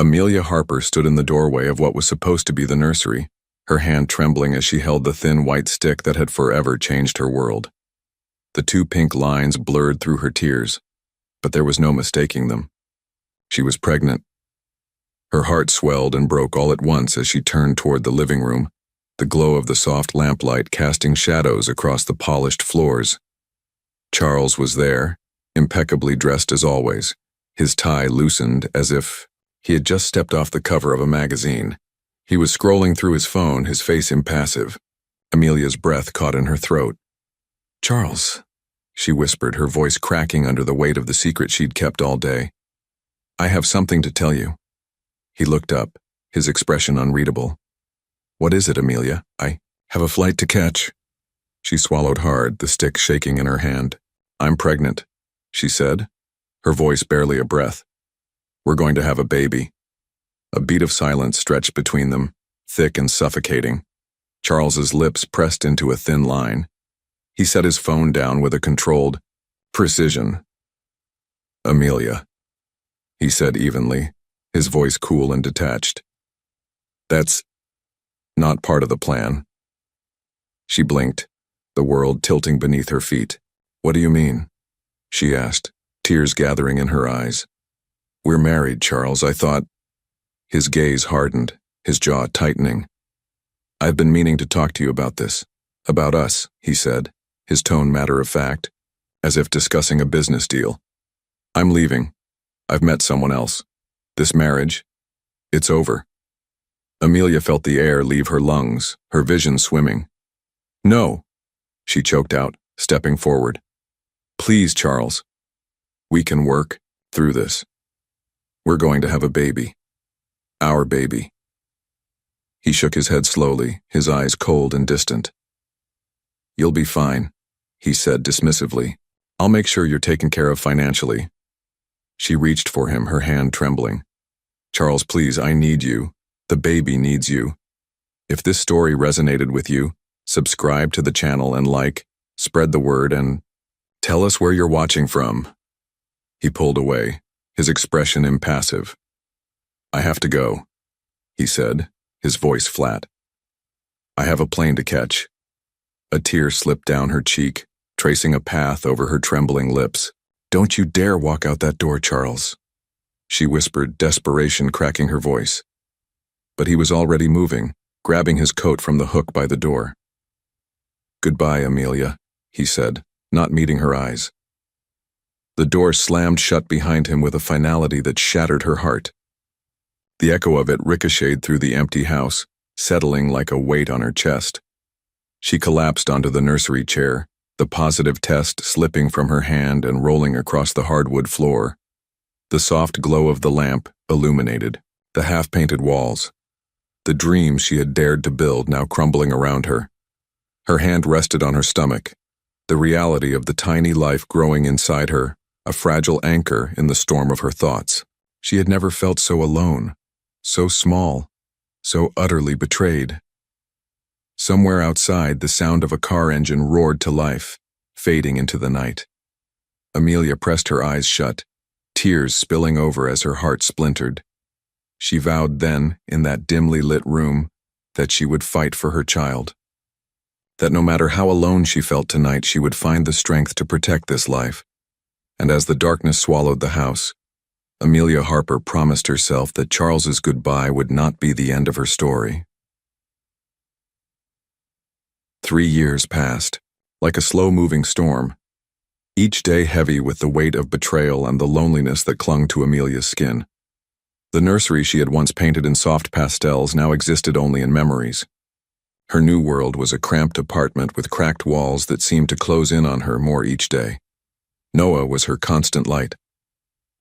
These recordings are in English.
Amelia Harper stood in the doorway of what was supposed to be the nursery, her hand trembling as she held the thin white stick that had forever changed her world. The two pink lines blurred through her tears, but there was no mistaking them. She was pregnant. Her heart swelled and broke all at once as she turned toward the living room, the glow of the soft lamplight casting shadows across the polished floors. Charles was there, impeccably dressed as always, his tie loosened as if he had just stepped off the cover of a magazine. He was scrolling through his phone, his face impassive. Amelia's breath caught in her throat. "Charles," she whispered, her voice cracking under the weight of the secret she'd kept all day. "I have something to tell you." He looked up, his expression unreadable. "What is it, Amelia? I have a flight to catch." She swallowed hard, the stick shaking in her hand. "I'm pregnant," she said, her voice barely a breath. "We're going to have a baby." A beat of silence stretched between them, thick and suffocating. Charles's lips pressed into a thin line. He set his phone down with a controlled precision. "Amelia," he said evenly, his voice cool and detached. "That's not part of the plan." She blinked, the world tilting beneath her feet. "What do you mean?" she asked, tears gathering in her eyes. "We're married, Charles. I thought—" His gaze hardened, his jaw tightening. "I've been meaning to talk to you about this. About us," he said, his tone matter-of-fact, as if discussing a business deal. "I'm leaving. I've met someone else. This marriage, it's over." Amelia felt the air leave her lungs, her vision swimming. "No," she choked out, stepping forward. "Please, Charles. We can work through this. We're going to have a baby. Our baby." He shook his head slowly, his eyes cold and distant. "You'll be fine," he said dismissively. "I'll make sure you're taken care of financially." She reached for him, her hand trembling. "Charles, please, I need you. The baby needs you. If this story resonated with you, subscribe to the channel and spread the word, and tell us where you're watching from." He pulled away, his expression impassive. "I have to go," he said, his voice flat. "I have a plane to catch." A tear slipped down her cheek, tracing a path over her trembling lips. "Don't you dare walk out that door, Charles," she whispered, desperation cracking her voice. But he was already moving, grabbing his coat from the hook by the door. "Goodbye, Amelia," he said, not meeting her eyes. The door slammed shut behind him with a finality that shattered her heart. The echo of it ricocheted through the empty house, settling like a weight on her chest. She collapsed onto the nursery chair, the positive test slipping from her hand and rolling across the hardwood floor. The soft glow of the lamp illuminated the half-painted walls, the dreams she had dared to build now crumbling around her. Her hand rested on her stomach, the reality of the tiny life growing inside her, a fragile anchor in the storm of her thoughts. She had never felt so alone, so small, so utterly betrayed. Somewhere outside, the sound of a car engine roared to life, fading into the night. Amelia pressed her eyes shut, tears spilling over as her heart splintered. She vowed then, in that dimly lit room, that she would fight for her child. That no matter how alone she felt tonight, she would find the strength to protect this life. And as the darkness swallowed the house, Amelia Harper promised herself that Charles's goodbye would not be the end of her story. 3 years passed, like a slow-moving storm, each day heavy with the weight of betrayal and the loneliness that clung to Amelia's skin. The nursery she had once painted in soft pastels now existed only in memories. Her new world was a cramped apartment with cracked walls that seemed to close in on her more each day. Noah was her constant light.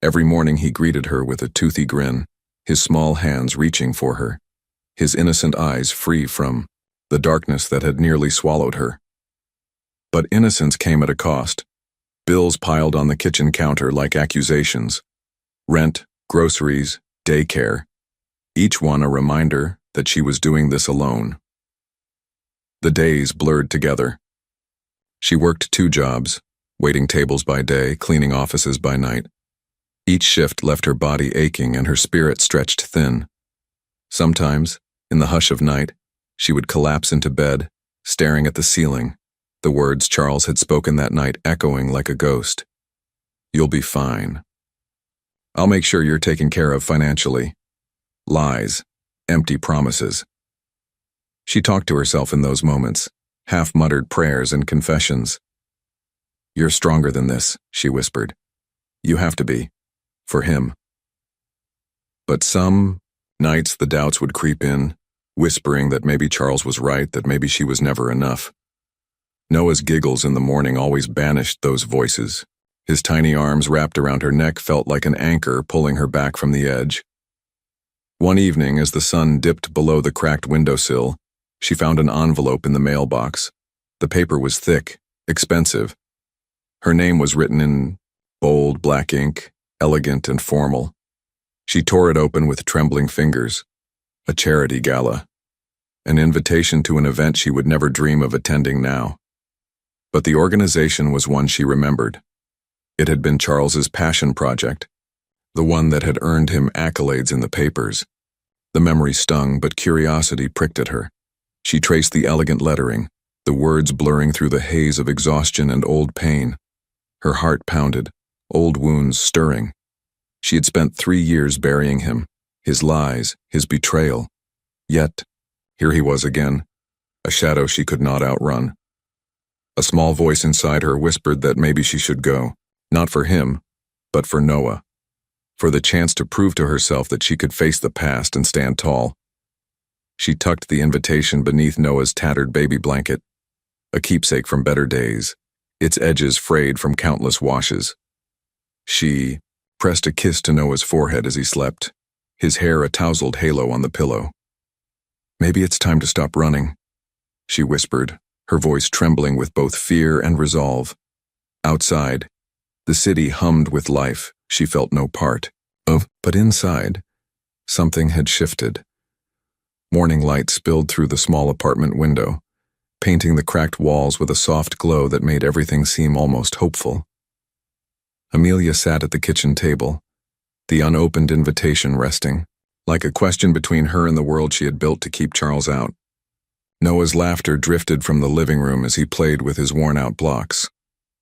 Every morning he greeted her with a toothy grin, his small hands reaching for her, his innocent eyes free from the darkness that had nearly swallowed her. But innocence came at a cost. Bills piled on the kitchen counter like accusations. Rent, groceries, daycare. Each one a reminder that she was doing this alone. The days blurred together. She worked 2 jobs, waiting tables by day, cleaning offices by night. Each shift left her body aching and her spirit stretched thin. Sometimes, in the hush of night, she would collapse into bed, staring at the ceiling, the words Charles had spoken that night echoing like a ghost. "You'll be fine. I'll make sure you're taken care of financially." Lies, empty promises. She talked to herself in those moments, half-muttered prayers and confessions. "You're stronger than this," she whispered. "You have to be. For him." But some nights the doubts would creep in, whispering that maybe Charles was right, that maybe she was never enough. Noah's giggles in the morning always banished those voices. His tiny arms wrapped around her neck felt like an anchor pulling her back from the edge. One evening, as the sun dipped below the cracked windowsill, she found an envelope in the mailbox. The paper was thick, expensive. Her name was written in bold black ink, elegant and formal. She tore it open with trembling fingers. A charity gala. An invitation to an event she would never dream of attending now. But the organization was one she remembered. It had been Charles's passion project, the one that had earned him accolades in the papers. The memory stung, but curiosity pricked at her. She traced the elegant lettering, the words blurring through the haze of exhaustion and old pain. Her heart pounded, old wounds stirring. She had spent 3 years burying him, his lies, his betrayal. Yet, here he was again, a shadow she could not outrun. A small voice inside her whispered that maybe she should go, not for him, but for Noah, for the chance to prove to herself that she could face the past and stand tall. She tucked the invitation beneath Noah's tattered baby blanket, a keepsake from better days, its edges frayed from countless washes. She pressed a kiss to Noah's forehead as he slept, his hair a tousled halo on the pillow. "Maybe it's time to stop running," she whispered, her voice trembling with both fear and resolve. Outside, the city hummed with life she felt no part of, but inside, something had shifted. Morning light spilled through the small apartment window, painting the cracked walls with a soft glow that made everything seem almost hopeful. Amelia sat at the kitchen table, the unopened invitation resting, like a question between her and the world she had built to keep Charles out. Noah's laughter drifted from the living room as he played with his worn-out blocks,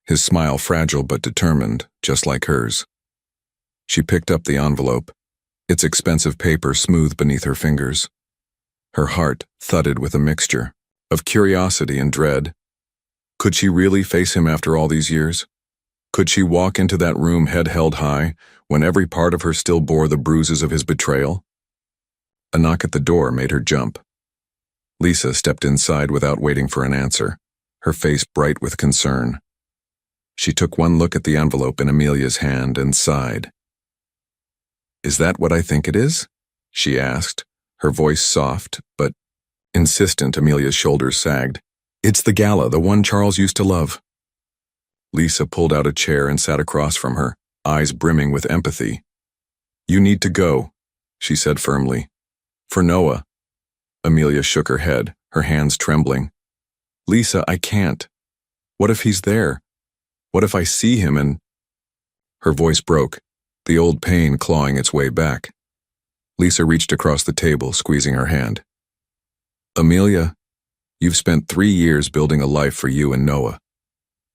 his smile fragile but determined, just like hers. She picked up the envelope, its expensive paper smooth beneath her fingers. Her heart thudded with a mixture of curiosity and dread. Could she really face him after all these years? Could she walk into that room head held high when every part of her still bore the bruises of his betrayal? A knock at the door made her jump. Lisa stepped inside without waiting for an answer, her face bright with concern. She took one look at the envelope in Amelia's hand and sighed. "Is that what I think it is?" she asked, her voice soft but insistent. Amelia's shoulders sagged. "It's the gala, the one Charles used to love." Lisa pulled out a chair and sat across from her, eyes brimming with empathy. "You need to go," she said firmly. "For Noah." Amelia shook her head, her hands trembling. "Lisa, I can't. What if he's there? What if I see him and—" Her voice broke, the old pain clawing its way back. Lisa reached across the table, squeezing her hand. "Amelia, you've spent 3 years building a life for you and Noah.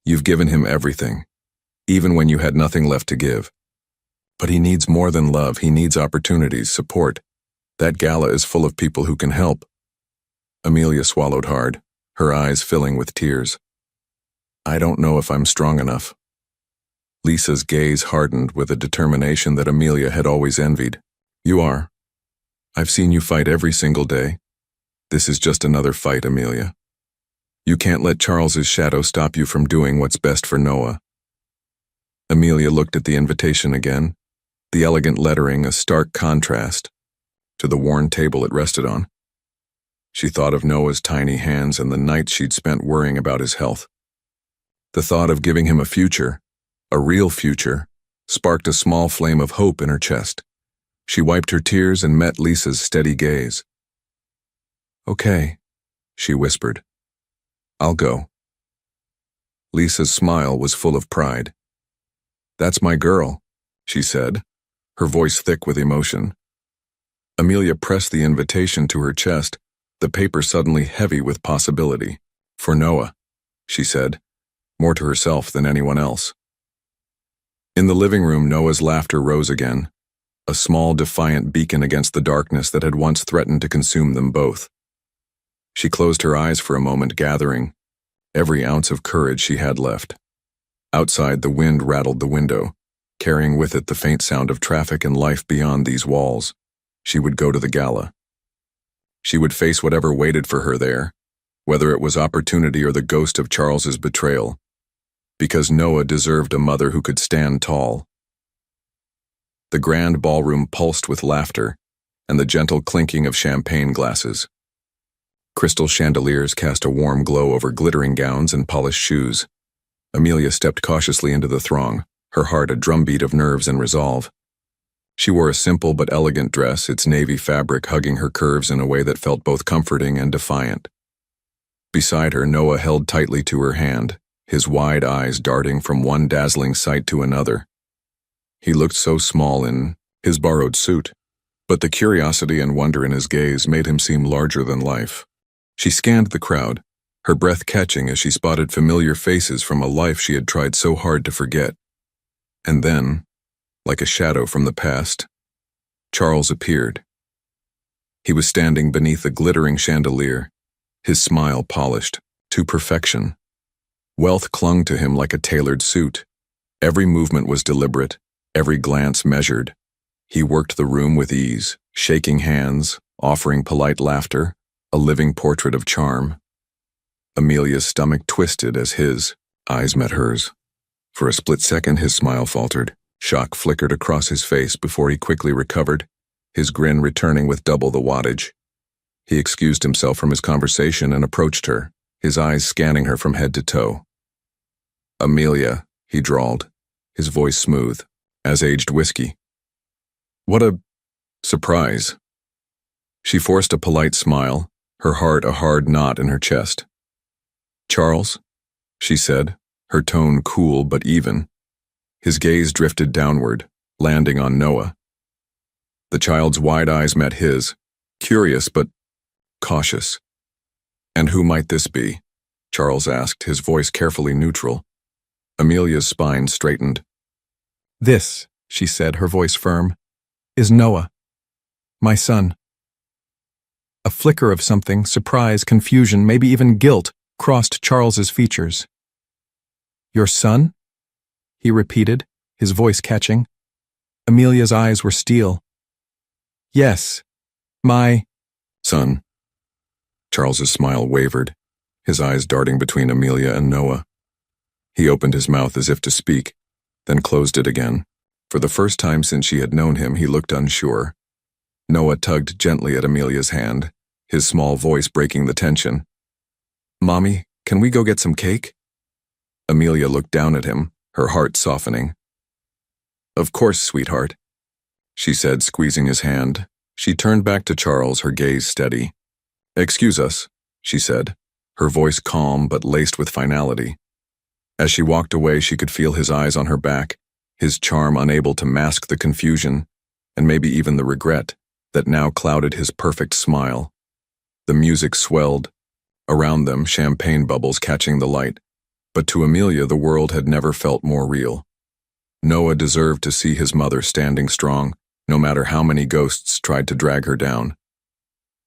You've given him everything, even when you had nothing left to give. But he needs more than love. He needs opportunities, support. That gala is full of people who can help." Amelia swallowed hard, her eyes filling with tears. "I don't know if I'm strong enough." Lisa's gaze hardened with a determination that Amelia had always envied. "You are. I've seen you fight every single day. This is just another fight, Amelia. You can't let Charles's shadow stop you from doing what's best for Noah." Amelia looked at the invitation again, the elegant lettering a stark contrast to the worn table it rested on. She thought of Noah's tiny hands and the nights she'd spent worrying about his health. The thought of giving him a future, a real future, sparked a small flame of hope in her chest. She wiped her tears and met Lisa's steady gaze. "Okay," she whispered. "I'll go." Lisa's smile was full of pride. "That's my girl," she said, her voice thick with emotion. Amelia pressed the invitation to her chest, the paper suddenly heavy with possibility. For Noah, she said, more to herself than anyone else. In the living room, Noah's laughter rose again, a small, defiant beacon against the darkness that had once threatened to consume them both. She closed her eyes for a moment, gathering every ounce of courage she had left. Outside, the wind rattled the window, carrying with it the faint sound of traffic and life beyond these walls. She would go to the gala. She would face whatever waited for her there, whether it was opportunity or the ghost of Charles's betrayal, because Noah deserved a mother who could stand tall. The grand ballroom pulsed with laughter and the gentle clinking of champagne glasses. Crystal chandeliers cast a warm glow over glittering gowns and polished shoes. Amelia stepped cautiously into the throng, her heart a drumbeat of nerves and resolve. She wore a simple but elegant dress, its navy fabric hugging her curves in a way that felt both comforting and defiant. Beside her, Noah held tightly to her hand, his wide eyes darting from one dazzling sight to another. He looked so small in his borrowed suit, but the curiosity and wonder in his gaze made him seem larger than life. She scanned the crowd, her breath catching as she spotted familiar faces from a life she had tried so hard to forget. And then, like a shadow from the past, Charles appeared. He was standing beneath a glittering chandelier, his smile polished to perfection. Wealth clung to him like a tailored suit. Every movement was deliberate, every glance measured. He worked the room with ease, shaking hands, offering polite laughter, a living portrait of charm. Amelia's stomach twisted as his eyes met hers. For a split second, his smile faltered. Shock flickered across his face before he quickly recovered, his grin returning with double the wattage. He excused himself from his conversation and approached her, his eyes scanning her from head to toe. "Amelia," he drawled, his voice smooth, as aged whiskey. "What a surprise." She forced a polite smile, her heart a hard knot in her chest. "Charles," she said, her tone cool but even. His gaze drifted downward, landing on Noah. The child's wide eyes met his, curious but cautious. "And who might this be?" Charles asked, his voice carefully neutral. Amelia's spine straightened. "This," she said, her voice firm, "is Noah, my son." A flicker of something, surprise, confusion, maybe even guilt, crossed Charles's features. "Your son?" he repeated, his voice catching. Amelia's eyes were steel. "Yes, my son." Charles's smile wavered, his eyes darting between Amelia and Noah. He opened his mouth as if to speak, then closed it again. For the first time since she had known him, he looked unsure. Noah tugged gently at Amelia's hand, his small voice breaking the tension. "Mommy, can we go get some cake?" Amelia looked down at him, her heart softening. "Of course, sweetheart," she said, squeezing his hand. She turned back to Charles, her gaze steady. "Excuse us," she said, her voice calm but laced with finality. As she walked away, she could feel his eyes on her back, his charm unable to mask the confusion, and maybe even the regret, that now clouded his perfect smile. The music swelled, around them champagne bubbles catching the light, but to Amelia the world had never felt more real. Noah deserved to see his mother standing strong, no matter how many ghosts tried to drag her down.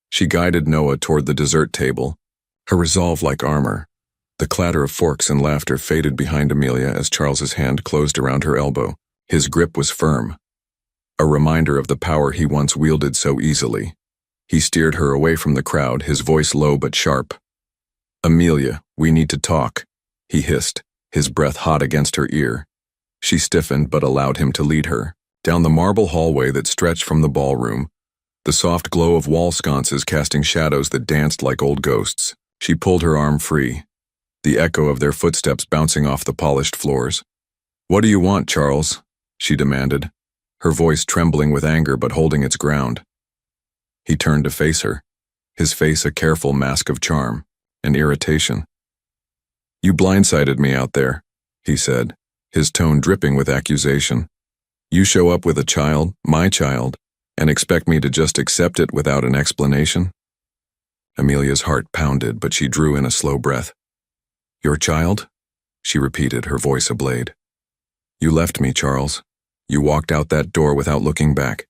She guided Noah toward the dessert table, her resolve like armor. The clatter of forks and laughter faded behind Amelia as Charles's hand closed around her elbow. His grip was firm, a reminder of the power he once wielded so easily. He steered her away from the crowd, his voice low but sharp. "Amelia, we need to talk," he hissed, his breath hot against her ear. She stiffened but allowed him to lead her, down the marble hallway that stretched from the ballroom, the soft glow of wall sconces casting shadows that danced like old ghosts. She pulled her arm free, the echo of their footsteps bouncing off the polished floors. "What do you want, Charles?" she demanded, her voice trembling with anger but holding its ground. He turned to face her, his face a careful mask of charm and irritation. "You blindsided me out there," he said, his tone dripping with accusation. You show up with a child, my child, and expect me to just accept it without an explanation? Amelia's heart pounded, but she drew in a slow breath. Your child? She repeated, her voice ablade. You left me, Charles. You walked out that door without looking back.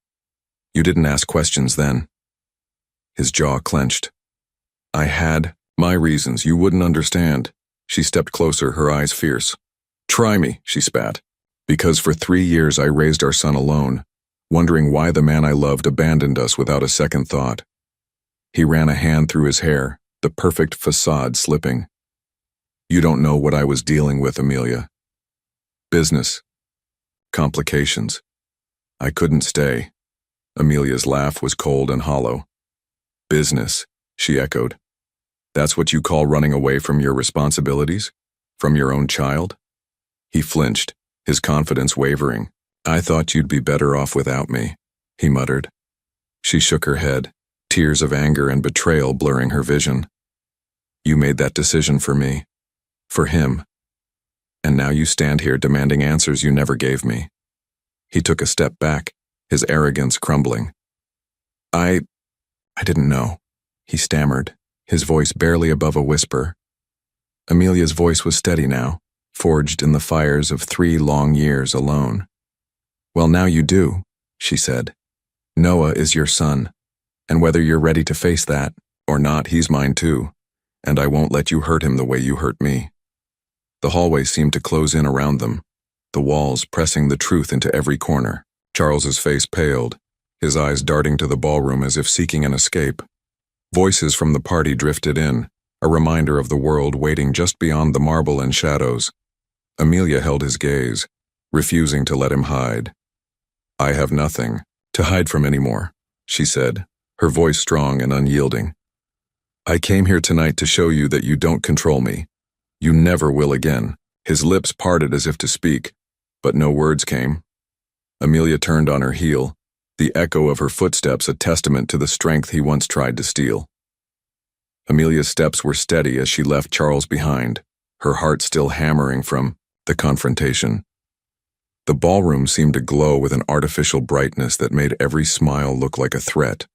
You didn't ask questions then. His jaw clenched. I had my reasons. You wouldn't understand. She stepped closer, her eyes fierce. Try me, she spat. Because for 3 years I raised our son alone, wondering why the man I loved abandoned us without a second thought. He ran a hand through his hair, the perfect facade slipping. You don't know what I was dealing with, Amelia. Business. Complications. I couldn't stay. Amelia's laugh was cold and hollow. Business, she echoed. That's what you call running away from your responsibilities? From your own child? He flinched, his confidence wavering. I thought you'd be better off without me, he muttered. She shook her head, tears of anger and betrayal blurring her vision. You made that decision for me. For him. And now you stand here demanding answers you never gave me. He took a step back, his arrogance crumbling. I didn't know, he stammered, his voice barely above a whisper. Amelia's voice was steady now, forged in the fires of 3 long years alone. Well, now you do, she said. Noah is your son, and whether you're ready to face that or not, he's mine too, and I won't let you hurt him the way you hurt me. The hallway seemed to close in around them, the walls pressing the truth into every corner. Charles's face paled, his eyes darting to the ballroom as if seeking an escape. Voices from the party drifted in, a reminder of the world waiting just beyond the marble and shadows. Amelia held his gaze, refusing to let him hide. I have nothing to hide from anymore, she said, her voice strong and unyielding. I came here tonight to show you that you don't control me. You never will again. His lips parted as if to speak, but no words came. Amelia turned on her heel, the echo of her footsteps a testament to the strength he once tried to steal. Amelia's steps were steady as she left Charles behind, her heart still hammering from the confrontation. The ballroom seemed to glow with an artificial brightness that made every smile look like a threat.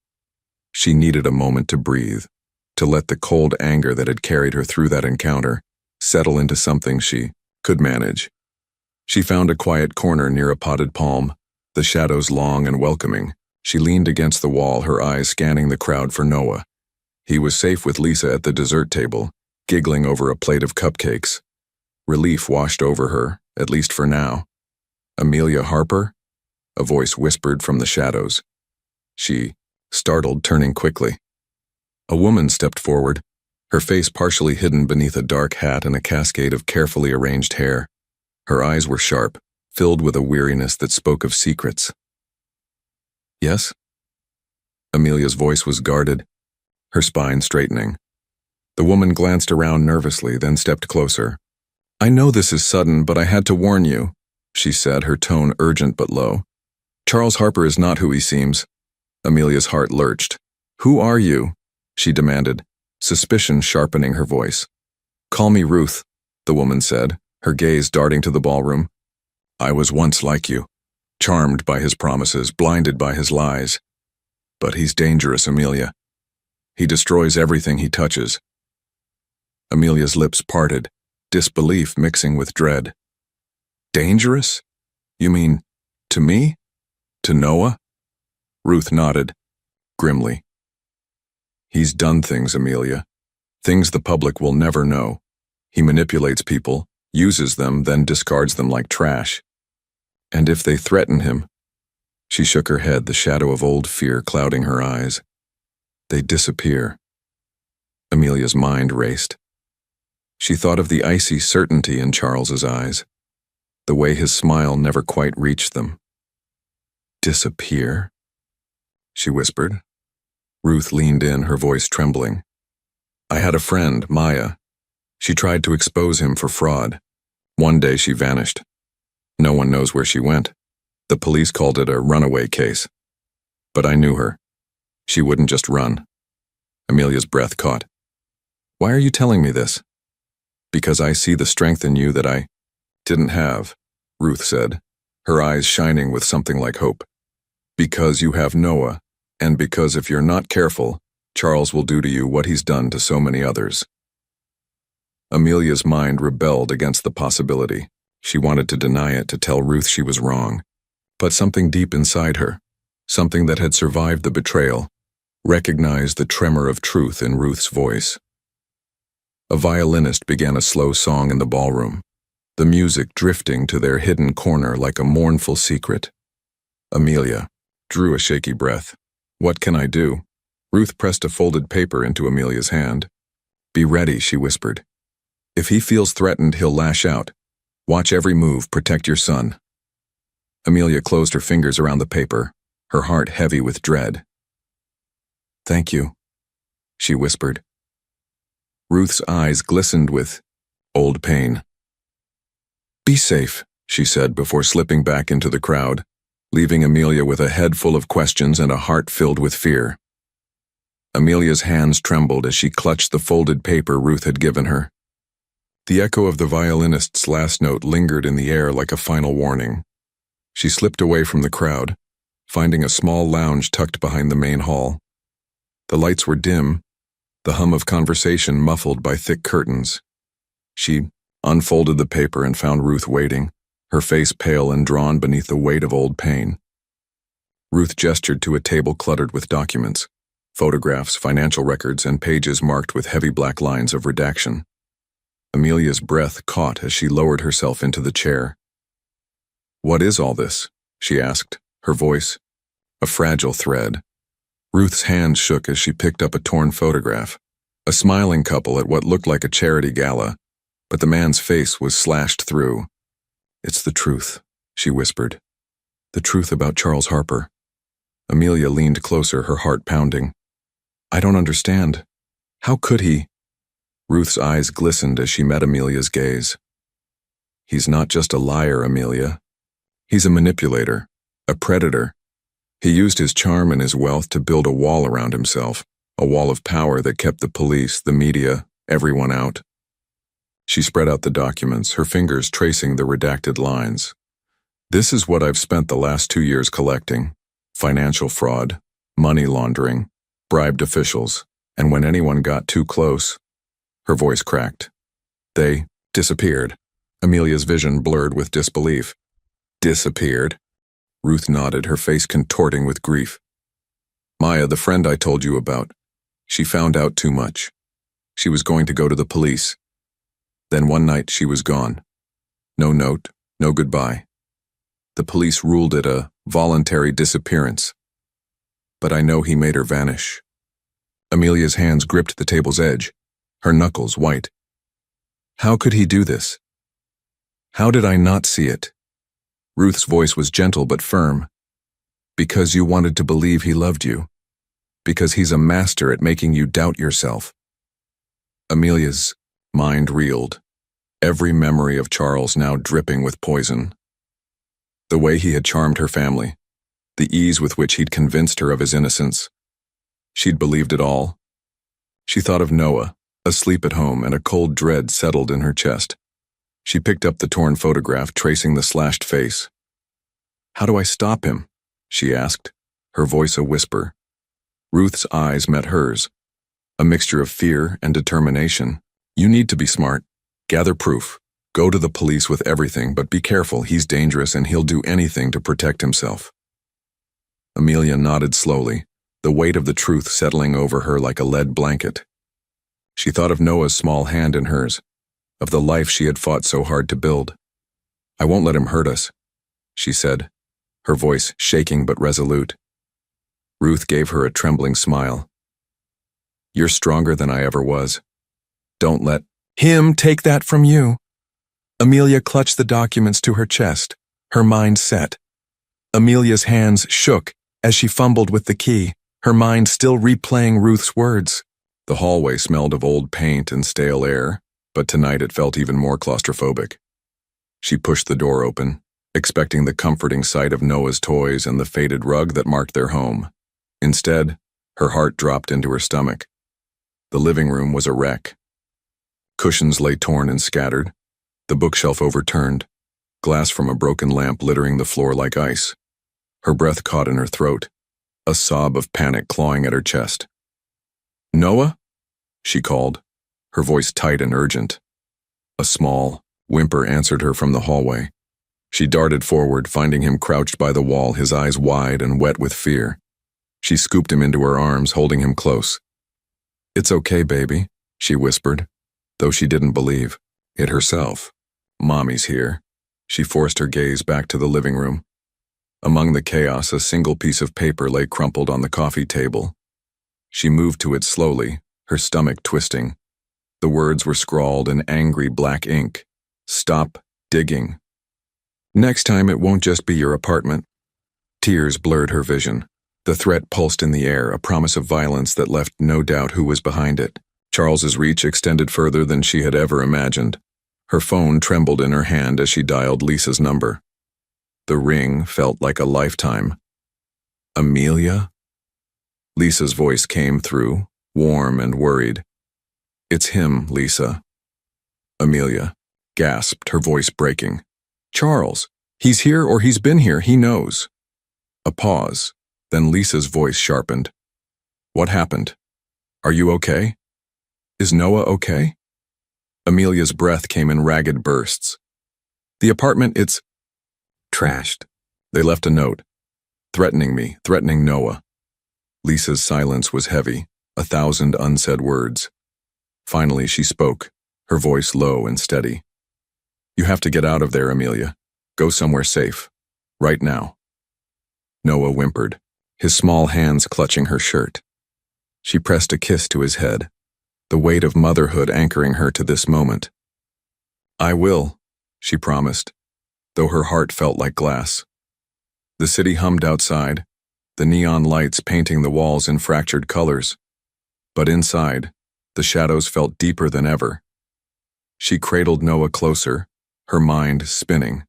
She needed a moment to breathe, to let the cold anger that had carried her through that encounter settle into something she could manage. She found a quiet corner near a potted palm, the shadows long and welcoming. She leaned against the wall, her eyes scanning the crowd for Noah. He was safe with Lisa at the dessert table, giggling over a plate of cupcakes. Relief washed over her, at least for now. Amelia Harper? A voice whispered from the shadows. She, startled, turning quickly. A woman stepped forward, her face partially hidden beneath a dark hat and a cascade of carefully arranged hair. Her eyes were sharp, filled with a weariness that spoke of secrets. Yes? Amelia's voice was guarded, her spine straightening. The woman glanced around nervously, then stepped closer. I know this is sudden, but I had to warn you, she said, her tone urgent but low. Charles Harper is not who he seems. Amelia's heart lurched. Who are you? She demanded, suspicion sharpening her voice. Call me Ruth, the woman said, her gaze darting to the ballroom. I was once like you, charmed by his promises, blinded by his lies. But he's dangerous, Amelia. He destroys everything he touches. Amelia's lips parted, disbelief mixing with dread. Dangerous? You mean, to me? To Noah? Ruth nodded, grimly. He's done things, Amelia. Things the public will never know. He manipulates people, uses them, then discards them like trash. And if they threaten him, she shook her head, the shadow of old fear clouding her eyes. They disappear. Amelia's mind raced. She thought of the icy certainty in Charles's eyes, the way his smile never quite reached them. Disappear? She whispered. Ruth leaned in, her voice trembling. I had a friend, Maya. She tried to expose him for fraud. One day she vanished. No one knows where she went. The police called it a runaway case. But I knew her. She wouldn't just run. Amelia's breath caught. Why are you telling me this? Because I see the strength in you that I didn't have, Ruth said, her eyes shining with something like hope. Because you have Noah, and because if you're not careful, Charles will do to you what he's done to so many others. Amelia's mind rebelled against the possibility. She wanted to deny it, to tell Ruth she was wrong. But something deep inside her, something that had survived the betrayal, recognized the tremor of truth in Ruth's voice. A violinist began a slow song in the ballroom, the music drifting to their hidden corner like a mournful secret. Amelia drew a shaky breath. What can I do? Ruth pressed a folded paper into Amelia's hand. Be ready, she whispered. If he feels threatened, he'll lash out. Watch every move, protect your son. Amelia closed her fingers around the paper, her heart heavy with dread. Thank you, she whispered. Ruth's eyes glistened with old pain. Be safe, she said before slipping back into the crowd, leaving Amelia with a head full of questions and a heart filled with fear. Amelia's hands trembled as she clutched the folded paper Ruth had given her. The echo of the violinist's last note lingered in the air like a final warning. She slipped away from the crowd, finding a small lounge tucked behind the main hall. The lights were dim, the hum of conversation muffled by thick curtains. She unfolded the paper and found Ruth waiting, her face pale and drawn beneath the weight of old pain. Ruth gestured to a table cluttered with documents, photographs, financial records, and pages marked with heavy black lines of redaction. Amelia's breath caught as she lowered herself into the chair. What is all this? She asked, her voice a fragile thread. Ruth's hand shook as she picked up a torn photograph, a smiling couple at what looked like a charity gala, but the man's face was slashed through. It's the truth, she whispered. The truth about Charles Harper. Amelia leaned closer, her heart pounding. I don't understand. How could he? Ruth's eyes glistened as she met Amelia's gaze. He's not just a liar, Amelia. He's a manipulator, a predator. He used his charm and his wealth to build a wall around himself, a wall of power that kept the police, the media, everyone out. She spread out the documents, her fingers tracing the redacted lines. This is what I've spent the last 2 years collecting. Financial fraud, money laundering, bribed officials, and when anyone got too close, her voice cracked. They disappeared. Amelia's vision blurred with disbelief. Disappeared? Ruth nodded, her face contorting with grief. Maya, the friend I told you about, she found out too much. She was going to go to the police. Then one night she was gone. No note, no goodbye. The police ruled it a voluntary disappearance. But I know he made her vanish. Amelia's hands gripped the table's edge, her knuckles white. How could he do this? How did I not see it? Ruth's voice was gentle but firm. Because you wanted to believe he loved you. Because he's a master at making you doubt yourself. Amelia's mind reeled, every memory of Charles now dripping with poison. The way he had charmed her family, the ease with which he'd convinced her of his innocence. She'd believed it all. She thought of Noah, asleep at home, and a cold dread settled in her chest. She picked up the torn photograph, tracing the slashed face. How do I stop him? She asked, her voice a whisper. Ruth's eyes met hers, a mixture of fear and determination. You need to be smart. Gather proof. Go to the police with everything, but be careful. He's dangerous and he'll do anything to protect himself. Amelia nodded slowly, the weight of the truth settling over her like a lead blanket. She thought of Noah's small hand in hers, of the life she had fought so hard to build. I won't let him hurt us, she said, her voice shaking but resolute. Ruth gave her a trembling smile. You're stronger than I ever was. Don't let him take that from you. Amelia clutched the documents to her chest, her mind set. Amelia's hands shook as she fumbled with the key, her mind still replaying Ruth's words. The hallway smelled of old paint and stale air, but tonight it felt even more claustrophobic. She pushed the door open, expecting the comforting sight of Noah's toys and the faded rug that marked their home. Instead, her heart dropped into her stomach. The living room was a wreck. Cushions lay torn and scattered, the bookshelf overturned. glass from a broken lamp littering the floor like ice. Her breath caught in her throat, a sob of panic clawing at her chest. "Noah?" she called, her voice tight and urgent. A small whimper answered her from the hallway. She darted forward, finding him crouched by the wall, his eyes wide and wet with fear. She scooped him into her arms, holding him close. "It's okay, baby," she whispered, though she didn't believe it herself. "Mommy's here." She forced her gaze back to the living room. Among the chaos, a single piece of paper lay crumpled on the coffee table. She moved to it slowly, her stomach twisting. The words were scrawled in angry black ink. "Stop digging. Next time it won't just be your apartment." Tears blurred her vision. The threat pulsed in the air, a promise of violence that left no doubt who was behind it. Charles's reach extended further than she had ever imagined. Her phone trembled in her hand as she dialed Lisa's number. The ring felt like a lifetime. "Amelia?" Lisa's voice came through, warm and worried. "It's him, Lisa." Amelia gasped, her voice breaking. "Charles, he's here or he's been here, he knows." A pause, then Lisa's voice sharpened. "What happened? Are you okay? Is Noah okay?" Amelia's breath came in ragged bursts. "The apartment, it's trashed. They left a note, threatening me, threatening Noah." Lisa's silence was heavy, 1,000 unsaid words. Finally she spoke, her voice low and steady. "You have to get out of there, Amelia. Go somewhere safe. Right now." Noah whimpered, his small hands clutching her shirt. She pressed a kiss to his head, the weight of motherhood anchoring her to this moment. "I will," she promised, though her heart felt like glass. The city hummed outside, the neon lights painting the walls in fractured colors. But inside, the shadows felt deeper than ever. She cradled Noah closer, her mind spinning.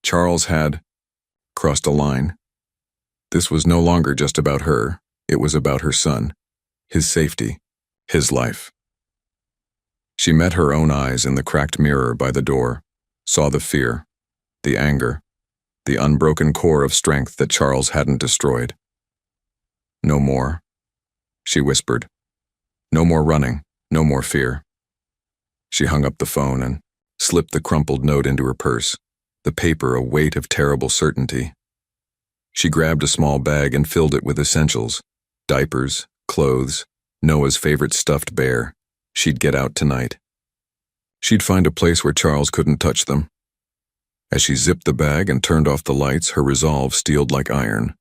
Charles had crossed a line. This was no longer just about her, it was about her son, his safety, his life. She met her own eyes in the cracked mirror by the door, saw the fear, the anger, the unbroken core of strength that Charles hadn't destroyed. "No more," she whispered. "No more running, no more fear." She hung up the phone and slipped the crumpled note into her purse, the paper a weight of terrible certainty. She grabbed a small bag and filled it with essentials, diapers, clothes, Noah's favorite stuffed bear. She'd get out tonight. She'd find a place where Charles couldn't touch them. As she zipped the bag and turned off the lights, her resolve steeled like iron.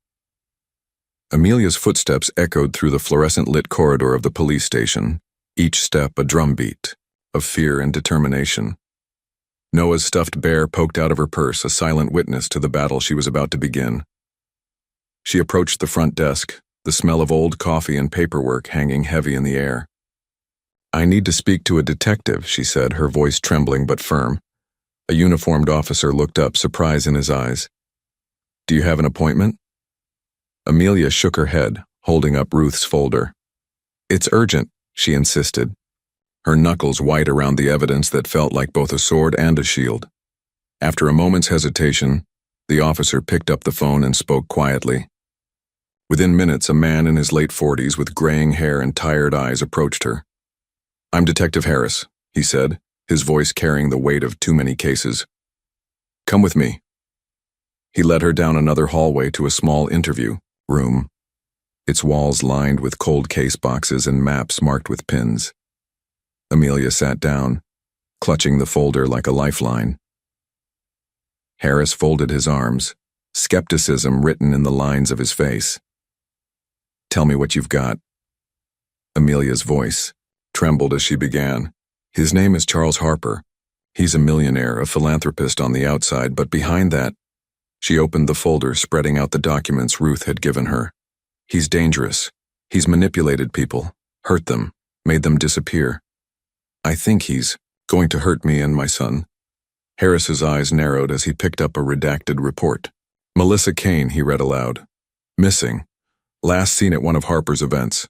Amelia's footsteps echoed through the fluorescent-lit corridor of the police station, each step a drumbeat of fear and determination. Noah's stuffed bear poked out of her purse, a silent witness to the battle she was about to begin. She approached the front desk, the smell of old coffee and paperwork hanging heavy in the air. "I need to speak to a detective," she said, her voice trembling but firm. A uniformed officer looked up, surprise in his eyes. "Do you have an appointment?" Amelia shook her head, holding up Ruth's folder. "It's urgent," she insisted, her knuckles white around the evidence that felt like both a sword and a shield. After a moment's hesitation, the officer picked up the phone and spoke quietly. Within minutes, a man in his late 40s with graying hair and tired eyes approached her. "I'm Detective Harris," he said, his voice carrying the weight of too many cases. "Come with me." He led her down another hallway to a small interview room, its walls lined with cold case boxes and maps marked with pins. Amelia sat down, clutching the folder like a lifeline. Harris folded his arms, skepticism written in the lines of his face. "Tell me what you've got." Amelia's voice trembled as she began. "His name is Charles Harper. He's a millionaire, a philanthropist on the outside, but behind that..." She opened the folder, spreading out the documents Ruth had given her. "He's dangerous. He's manipulated people, hurt them, made them disappear. I think he's going to hurt me and my son." Harris's eyes narrowed as he picked up a redacted report. "Melissa Kane," he read aloud. "Missing. Last seen at one of Harper's events."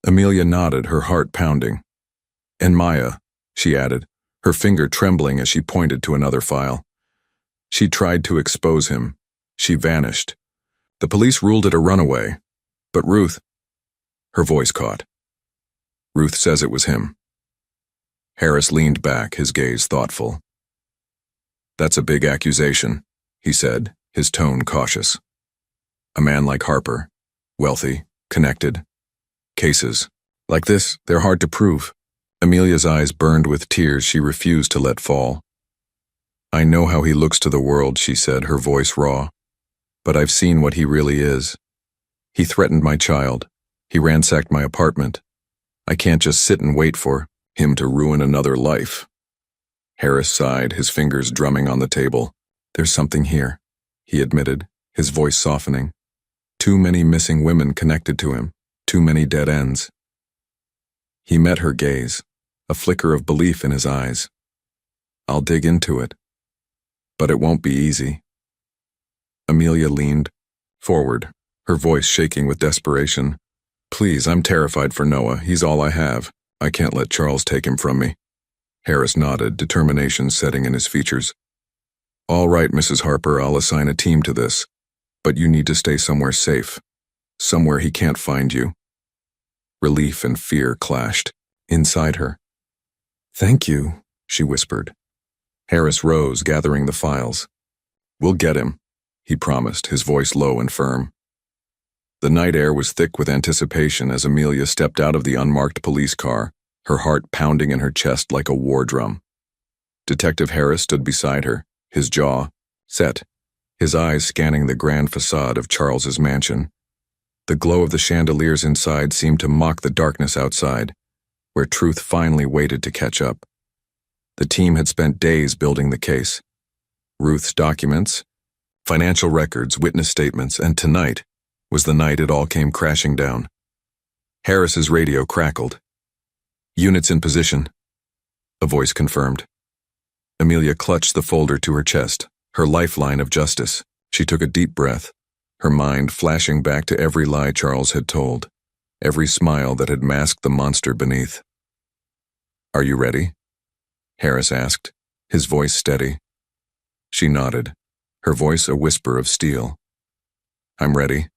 Amelia nodded, her heart pounding. "And Maya," she added, her finger trembling as she pointed to another file. She tried to expose him. She vanished. The police ruled it a runaway. But Ruth... Her voice caught. Ruth says it was him. Harris leaned back, his gaze thoughtful. That's a big accusation, he said, his tone cautious. A man like Harper, wealthy, connected. Cases like this, they're hard to prove. Amelia's eyes burned with tears she refused to let fall. I know how he looks to the world, she said, her voice raw. But I've seen what he really is. He threatened my child. He ransacked my apartment. I can't just sit and wait for him to ruin another life. Harris sighed, his fingers drumming on the table. There's something here, he admitted, his voice softening. Too many missing women connected to him, too many dead ends. He met her gaze, a flicker of belief in his eyes. I'll dig into it. But it won't be easy. Amelia leaned forward, her voice shaking with desperation. Please, I'm terrified for Noah. He's all I have. I can't let Charles take him from me. Harris nodded, determination setting in his features. All right, Mrs. Harper, I'll assign a team to this. But you need to stay somewhere safe. Somewhere he can't find you. Relief and fear clashed inside her. Thank you, she whispered. Harris rose, gathering the files. We'll get him, he promised, his voice low and firm. The night air was thick with anticipation as Amelia stepped out of the unmarked police car, her heart pounding in her chest like a war drum. Detective Harris stood beside her, his jaw set, his eyes scanning the grand facade of Charles's mansion. The glow of the chandeliers inside seemed to mock the darkness outside, where truth finally waited to catch up. The team had spent days building the case. Ruth's documents, financial records, witness statements, and tonight was the night it all came crashing down. Harris's radio crackled. Units in position, a voice confirmed. Amelia clutched the folder to her chest, her lifeline of justice. She took a deep breath, her mind flashing back to every lie Charles had told, every smile that had masked the monster beneath. Are you ready? Harris asked, his voice steady. She nodded, her voice a whisper of steel. I'm ready.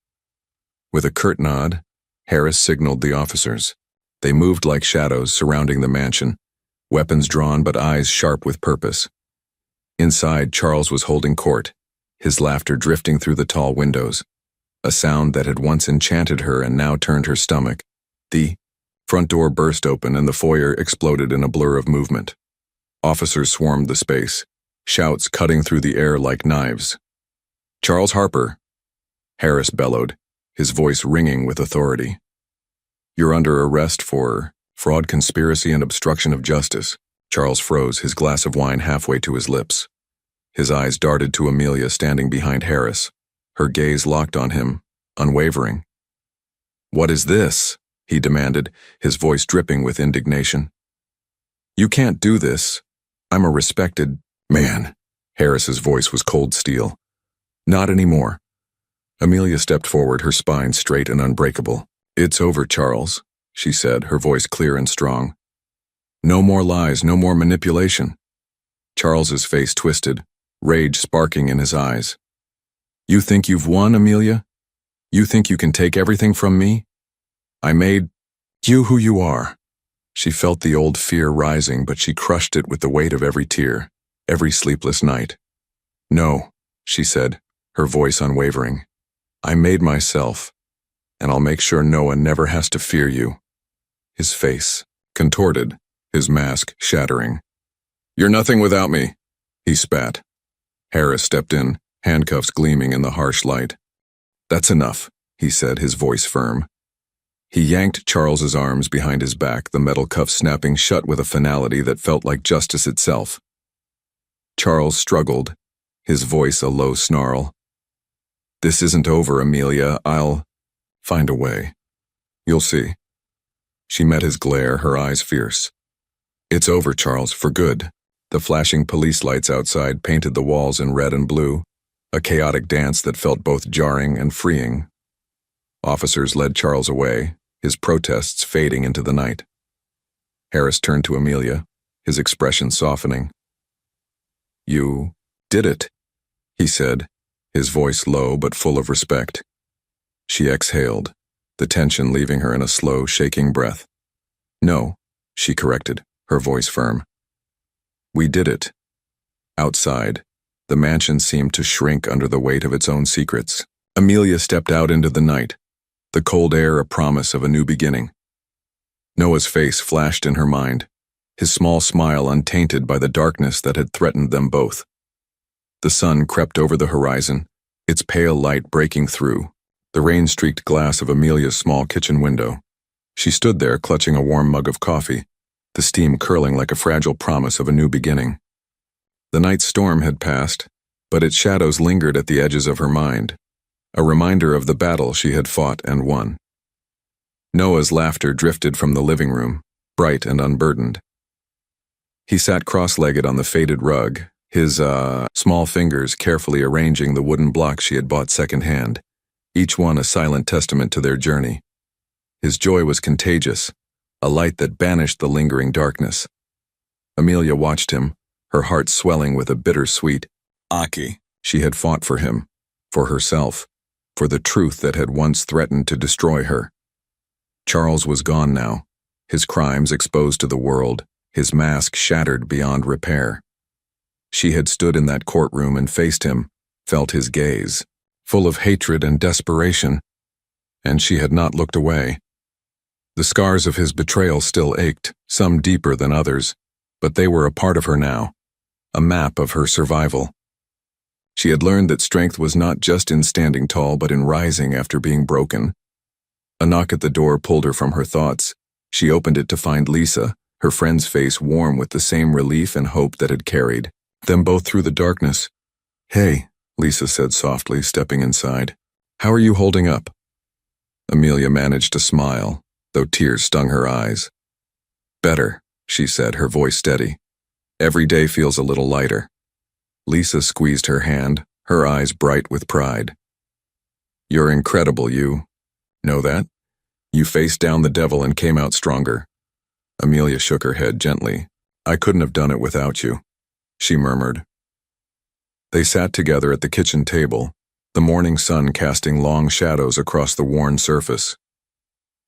With a curt nod, Harris signaled the officers. They moved like shadows surrounding the mansion, weapons drawn but eyes sharp with purpose. Inside, Charles was holding court, his laughter drifting through the tall windows, a sound that had once enchanted her and now turned her stomach. The front door burst open and the foyer exploded in a blur of movement. Officers swarmed the space, shouts cutting through the air like knives. Charles Harper, Harris bellowed, his voice ringing with authority. You're under arrest for fraud, conspiracy, and obstruction of justice. Charles froze, his glass of wine halfway to his lips. His eyes darted to Amelia standing behind Harris, her gaze locked on him, unwavering. What is this? He demanded, his voice dripping with indignation. You can't do this. I'm a respected man. Harris's voice was cold steel. Not anymore. Amelia stepped forward, her spine straight and unbreakable. It's over, Charles, she said, her voice clear and strong. No more lies, no more manipulation. Charles's face twisted, rage sparking in his eyes. You think you've won, Amelia? You think you can take everything from me? I made you who you are. She felt the old fear rising, but she crushed it with the weight of every tear, every sleepless night. No, she said, her voice unwavering. I made myself, and I'll make sure Noah never has to fear you. His face contorted, his mask shattering. You're nothing without me, he spat. Harris stepped in, handcuffs gleaming in the harsh light. That's enough, he said, his voice firm. He yanked Charles's arms behind his back, the metal cuffs snapping shut with a finality that felt like justice itself. Charles struggled, his voice a low snarl. This isn't over, Amelia. I'll find a way. You'll see. She met his glare, her eyes fierce. It's over, Charles, for good. The flashing police lights outside painted the walls in red and blue, a chaotic dance that felt both jarring and freeing. Officers led Charles away, his protests fading into the night. Harris turned to Amelia, his expression softening. You did it, he said, his voice low but full of respect. She exhaled, the tension leaving her in a slow, shaking breath. No, she corrected, her voice firm. We did it. Outside, the mansion seemed to shrink under the weight of its own secrets. Amelia stepped out into the night, the cold air a promise of a new beginning. Noah's face flashed in her mind, his small smile untainted by the darkness that had threatened them both. The sun crept over the horizon, its pale light breaking through the rain-streaked glass of Amelia's small kitchen window. She stood there clutching a warm mug of coffee, the steam curling like a fragile promise of a new beginning. The night storm had passed, but its shadows lingered at the edges of her mind, a reminder of the battle she had fought and won. Noah's laughter drifted from the living room, bright and unburdened. He sat cross-legged on the faded rug, his small fingers carefully arranging the wooden blocks she had bought second-hand, each one a silent testament to their journey. His joy was contagious, a light that banished the lingering darkness. Amelia watched him, her heart swelling with a bitter-sweet Aki. She had fought for him, for herself, for the truth that had once threatened to destroy her. Charles was gone now, his crimes exposed to the world, his mask shattered beyond repair. She had stood in that courtroom and faced him, felt his gaze, full of hatred and desperation, and she had not looked away. The scars of his betrayal still ached, some deeper than others, but they were a part of her now, a map of her survival. She had learned that strength was not just in standing tall but in rising after being broken. A knock at the door pulled her from her thoughts. She opened it to find Lisa, her friend's face warm with the same relief and hope that had carried them both through the darkness. Hey, Lisa said softly, stepping inside. How are you holding up? Amelia managed to smile, though tears stung her eyes. Better, she said, her voice steady. Every day feels a little lighter. Lisa squeezed her hand, her eyes bright with pride. You're incredible, you. Know that? You faced down the devil and came out stronger. Amelia shook her head gently. I couldn't have done it without you, she murmured. They sat together at the kitchen table, the morning sun casting long shadows across the worn surface.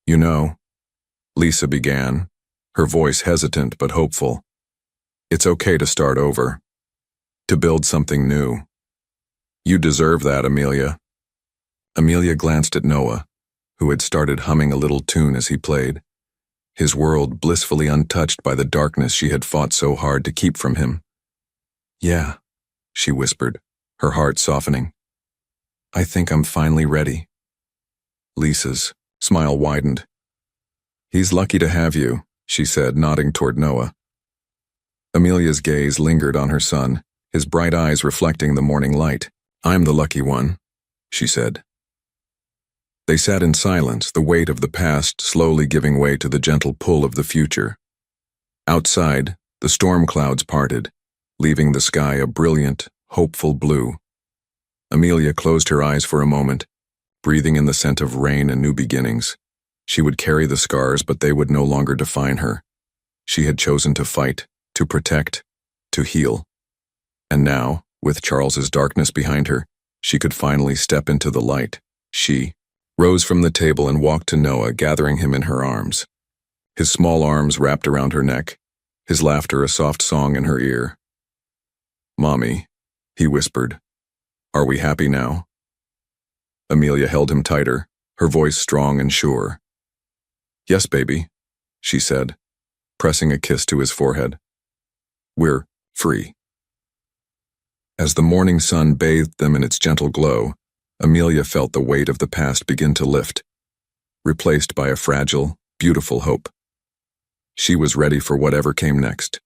You know, Lisa began, her voice hesitant but hopeful. It's okay to start over, to build something new. You deserve that, Amelia. Amelia glanced at Noah, who had started humming a little tune as he played, his world blissfully untouched by the darkness she had fought so hard to keep from him. Yeah, she whispered, her heart softening. I think I'm finally ready. Lisa's smile widened. He's lucky to have you, she said, nodding toward Noah. Amelia's gaze lingered on her son, his bright eyes reflecting the morning light. I'm the lucky one, she said. They sat in silence, the weight of the past slowly giving way to the gentle pull of the future. Outside, the storm clouds parted, leaving the sky a brilliant, hopeful blue. Amelia closed her eyes for a moment, breathing in the scent of rain and new beginnings. She would carry the scars, but they would no longer define her. She had chosen to fight, to protect, to heal. And now, with Charles's darkness behind her, she could finally step into the light. She rose from the table and walked to Noah, gathering him in her arms. His small arms wrapped around her neck, his laughter a soft song in her ear. Mommy, he whispered, are we happy now? Amelia held him tighter, her voice strong and sure. Yes, baby, she said, pressing a kiss to his forehead. We're free. As the morning sun bathed them in its gentle glow, Amelia felt the weight of the past begin to lift, replaced by a fragile, beautiful hope. She was ready for whatever came next.